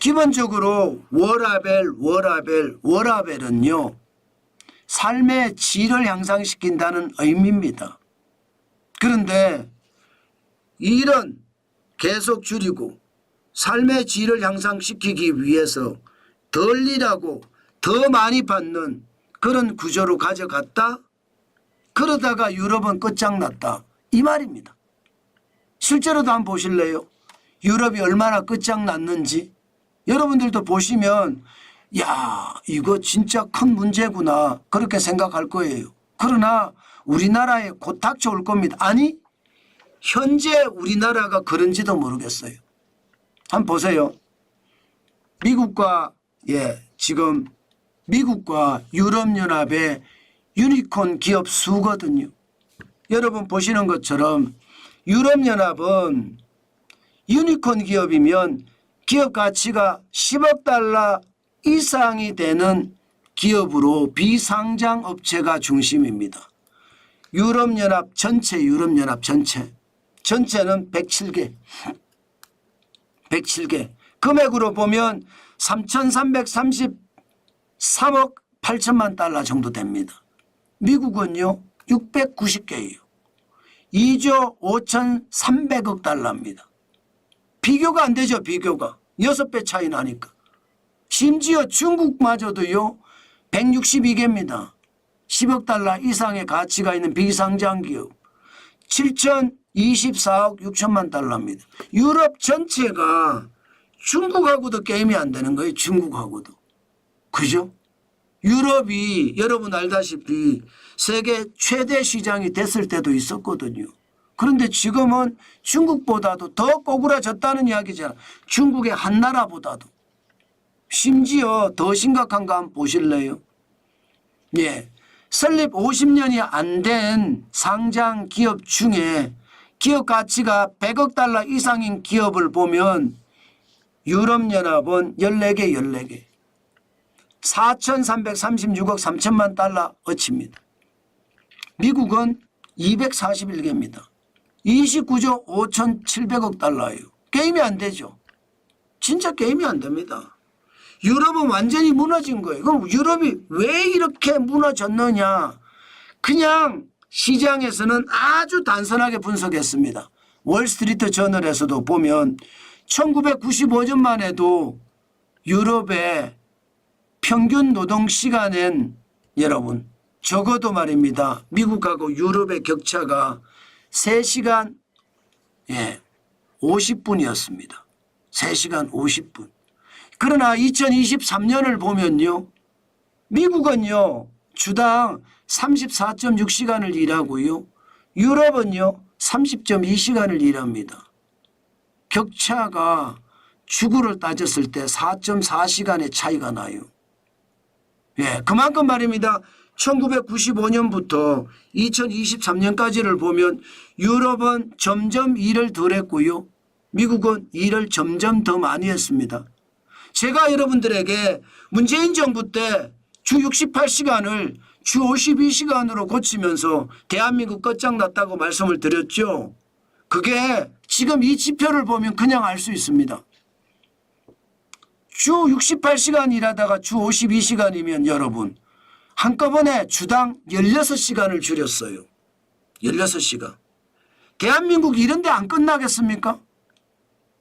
기본적으로 워라벨은요, 삶의 질을 향상시킨다는 의미입니다. 그런데 일은 계속 줄이고 삶의 질을 향상시키기 위해서 덜 일하고 더 많이 받는 그런 구조로 가져갔다. 그러다가 유럽은 끝장났다. 이 말입니다. 실제로도 한번 보실래요? 유럽이 얼마나 끝장났는지. 여러분들도 보시면 야, 이거 진짜 큰 문제구나 그렇게 생각할 거예요. 그러나 우리나라에 곧 닥쳐올 겁니다. 아니, 현재 우리나라가 그런지도 모르겠어요. 한번 보세요. 지금 미국과 유럽연합의 유니콘 기업 수거든요. 여러분 보시는 것처럼 유럽연합은 유니콘 기업이면 기업 가치가 10억 달러 이상이 되는 기업으로 비상장 업체가 중심입니다. 유럽연합 전체는 107개. 금액으로 보면 3,333억 8천만 달러 정도 됩니다. 미국은요 690개예요. 2조 5,300억 달러입니다. 비교가 안 되죠. 비교가. 6배 차이 나니까. 심지어 중국마저도요 162개입니다. 10억 달러 이상의 가치가 있는 비상장 기업 7,024억 6천만 달러입니다. 유럽 전체가 중국하고도 게임이 안 되는 거예요. 중국하고도. 그죠? 유럽이 여러분 알다시피 세계 최대 시장이 됐을 때도 있었거든요. 그런데 지금은 중국보다도 더 꼬꾸라졌다는 이야기잖아요. 중국의 한 나라보다도. 심지어 더 심각한 거 한번 보실래요? 예. 설립 50년이 안 된 상장 기업 중에 기업 가치가 100억 달러 이상인 기업을 보면 유럽연합은 14개. 4,336억 3천만 달러 어치입니다. 미국은 241개입니다. 29조 5,700억 달러예요. 게임이 안 되죠. 진짜 게임이 안 됩니다. 유럽은 완전히 무너진 거예요. 그럼 유럽이 왜 이렇게 무너졌느냐. 그냥 시장에서는 아주 단순하게 분석했습니다. 월스트리트 저널에서도 보면 1995년만 해도 유럽의 평균 노동시간은 여러분 적어도 말입니다. 미국하고 유럽의 격차가 3시간 50분이었습니다. 3시간 50분. 그러나 2023년을 보면요. 미국은요. 주당 34.6시간을 일하고요. 유럽은요. 30.2시간을 일합니다. 격차가 주구를 따졌을 때 4.4시간의 차이가 나요. 예, 그만큼 말입니다. 1995년부터 2023년까지를 보면 유럽은 점점 일을 덜 했고요. 미국은 일을 점점 더 많이 했습니다. 제가 여러분들에게 문재인 정부 때 주 68시간을 주 52시간으로 고치면서 대한민국 끝장났다고 말씀을 드렸죠. 그게 지금 이 지표를 보면 그냥 알 수 있습니다. 주 68시간 일하다가 주 52시간이면 여러분 한꺼번에 주당 16시간을 줄였어요. 16시간. 대한민국 이런데 안 끝나겠습니까?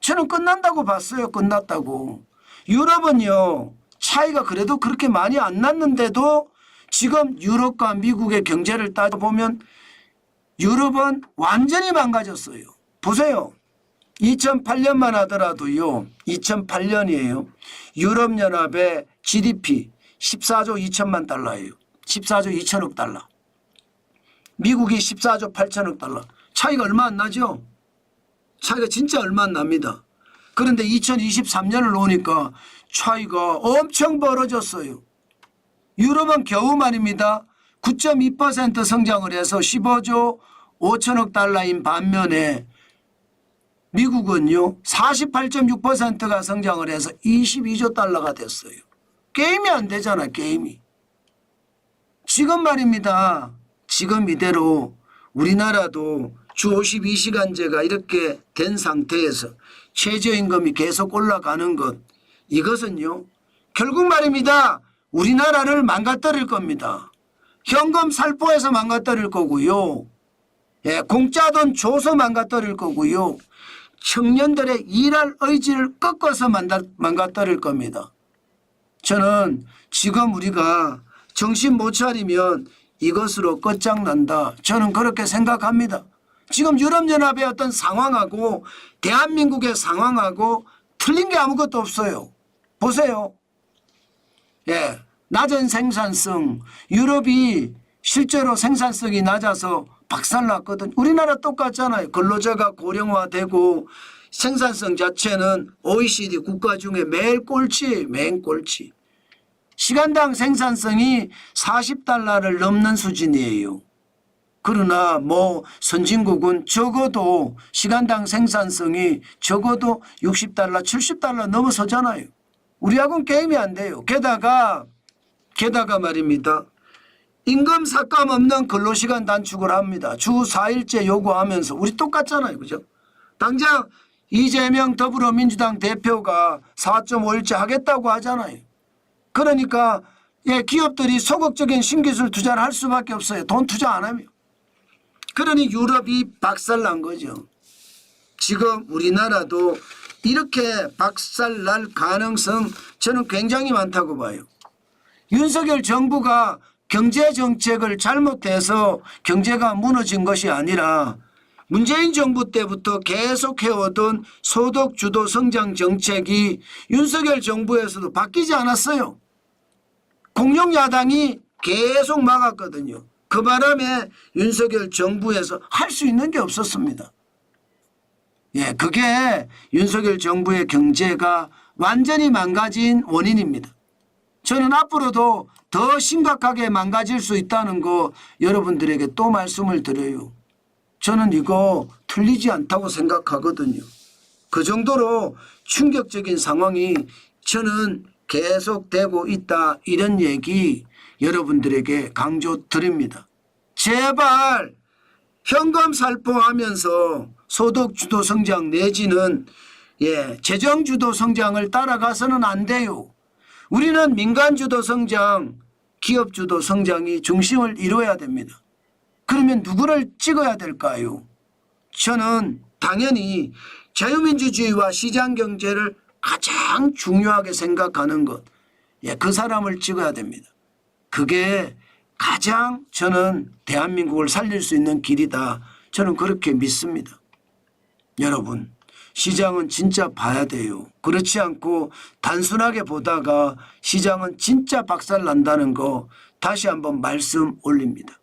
저는 끝난다고 봤어요. 끝났다고. 유럽은요. 차이가 그래도 그렇게 많이 안 났는데도 지금 유럽과 미국의 경제를 따져보면 유럽은 완전히 망가졌어요. 보세요. 2008년만 하더라도요. 2008년이에요. 유럽연합의 GDP 14조 2천만 달러예요. 14조 2천억 달러. 미국이 14조 8천억 달러. 차이가 얼마 안 나죠? 차이가 진짜 얼마 안 납니다. 그런데 2023년을 오니까 차이가 엄청 벌어졌어요. 유럽은 겨우 말입니다. 9.2% 성장을 해서 15조 5천억 달러인 반면에 미국은요 48.6%가 성장을 해서 22조 달러가 됐어요. 게임이 안 되잖아. 게임이. 지금 말입니다. 지금 이대로 우리나라도 주 52시간제가 이렇게 된 상태에서 최저임금이 계속 올라가는 것 이것은요, 결국 말입니다. 우리나라를 망가뜨릴 겁니다. 현금 살포해서 망가뜨릴 거고요. 예, 공짜 돈 줘서 망가뜨릴 거고요. 청년들의 일할 의지를 꺾어서 망가뜨릴 겁니다. 저는 지금 우리가 정신 못 차리면 이것으로 끝장난다. 저는 그렇게 생각합니다. 지금 유럽연합의 어떤 상황하고 대한민국의 상황하고 틀린 게 아무것도 없어요. 보세요. 예, 낮은 생산성, 유럽이 실제로 생산성이 낮아서 박살났거든. 우리나라 똑같잖아요. 근로자가 고령화되고 생산성 자체는 OECD 국가 중에 매일 꼴찌, 맨 꼴찌. 시간당 생산성이 $40를 넘는 수준이에요. 그러나 뭐 선진국은 적어도 시간당 생산성이 적어도 $60, $70 넘어서잖아요. 우리하고는 게임이 안 돼요. 게다가 말입니다. 임금 삭감 없는 근로시간 단축을 합니다. 주 4일제 요구하면서 우리 똑같잖아요. 그죠? 당장 이재명 더불어민주당 대표가 4.5일제 하겠다고 하잖아요. 그러니까 예, 기업들이 소극적인 신기술 투자를 할 수밖에 없어요. 돈 투자 안 하면. 그러니 유럽이 박살난 거죠. 지금 우리나라도 이렇게 박살날 가능성 저는 굉장히 많다고 봐요. 윤석열 정부가 경제정책을 잘못해서 경제가 무너진 것이 아니라 문재인 정부 때부터 계속 해오던 소득주도 성장 정책이 윤석열 정부에서도 바뀌지 않았어요. 공룡야당이 계속 막았거든요. 그 바람에 윤석열 정부에서 할 수 있는 게 없었습니다. 예, 그게 윤석열 정부의 경제가 완전히 망가진 원인입니다. 저는 앞으로도 더 심각하게 망가질 수 있다는 거 여러분들에게 또 말씀을 드려요. 저는 이거 틀리지 않다고 생각하거든요. 그 정도로 충격적인 상황이 저는 계속되고 있다, 이런 얘기 여러분들에게 강조드립니다. 제발 현금 살포하면서 소득주도 성장 내지는 재정주도 성장을 따라가서는 안 돼요. 우리는 민간주도 성장, 기업주도 성장이 중심을 이루어야 됩니다. 그러면 누구를 찍어야 될까요? 저는 당연히 자유민주주의와 시장경제를 가장 중요하게 생각하는 것, 그 사람을 찍어야 됩니다. 그게 가장 저는 대한민국을 살릴 수 있는 길이다. 저는 그렇게 믿습니다. 여러분, 시장은 진짜 봐야 돼요. 그렇지 않고 단순하게 보다가 시장은 진짜 박살난다는 거 다시 한번 말씀 올립니다.